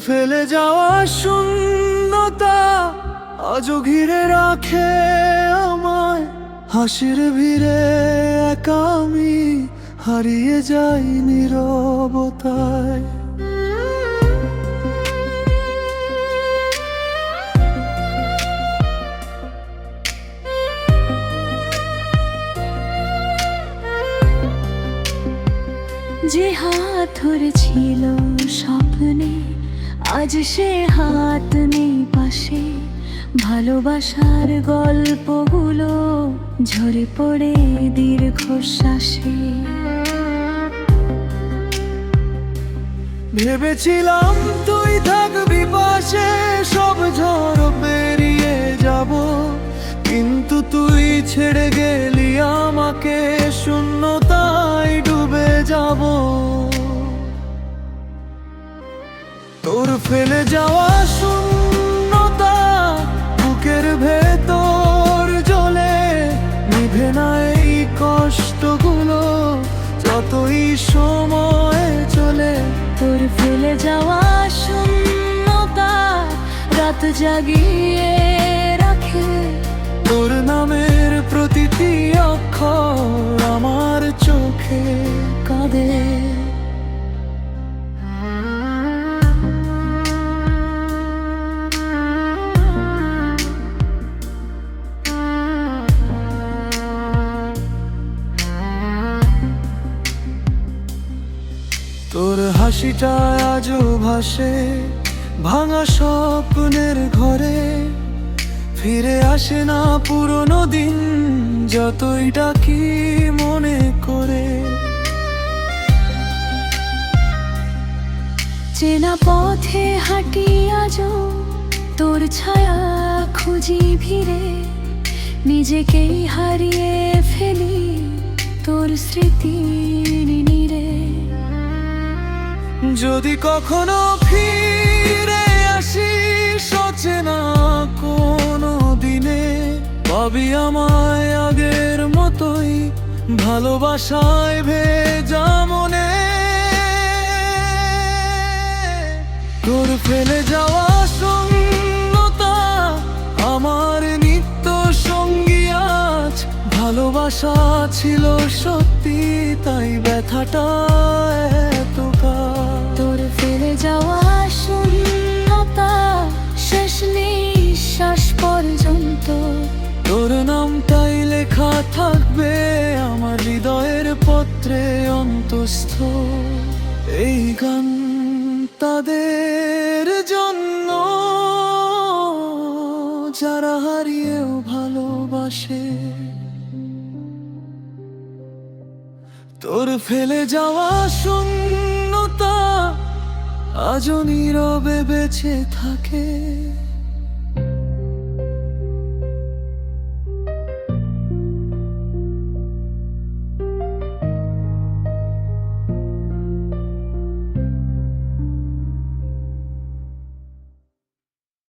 ফেলে যাওয়া শূন্যতা আজও ঘিরে রাখে আমায়। হাসির ভিড়ে একা আমি হারিয়ে যাই নীরবতায়। যে হাত ধরেছিল স্বপ্নে আজ সে হাত নেই পাশে। ভালোবাসার গল্পগুলো ঝরে পড়ে দীর্ঘশ্বাসে। ভেবেছিলাম তুই থাকবি পাশে, সব ঝড় পেরিয়ে যাব, কিন্তু তুই ছেড়ে গেলি আমাকে, শূন্যতায় ডুবে যাব। তোর ফেলে যাওয়া শূন্যতা বুকের ভেতর জ্বলে, নিভে না এই কষ্টগুলো যতই সময় চলে। তোর ফেলে যাওয়া শূন্যতা রাত জাগিয়ে রাখে। তোর নামের প্রতিটি অক্ষর আমার চোখে কাঁদে। তোর হাসিটা আজও ভাসে ভাঙা স্বপ্নের ঘরে, ফিরে আসে না পুরনো দিন যতই ডাকি মনে করে। চেনা পথে হাঁটি আজও তোর ছায়া খুঁজি ভিড়ে। নিজেকেই হারিয়ে ফেলি তোর স্মৃতির নীড়ে। যদি কখনো ফিরে আসি অচেনা কোনো দিনে, পাবি আমায় আগের মতোই ভালোবাসায় ভেজা মনে। তোর ফেলে যাওয়া শূন্যতা আমার নিত্য সঙ্গী আজ। ভালোবাসা ছিল সত্যি তাই ব্যথাটা এতটা। তোর ফেলে যাওয়া শূন্যতা শেষ নিঃশ্বাস পর্যন্ত। তোর নামটাই লেখা থাকবে আমার হৃদয়ের পত্রে অন্তস্থ। এই গান তাদের জন্য যারা হারিয়েও ভালোবাসে। তোর ফেলে যাওয়া শূন্যতা আজও নীরবে বেঁচে থাকে।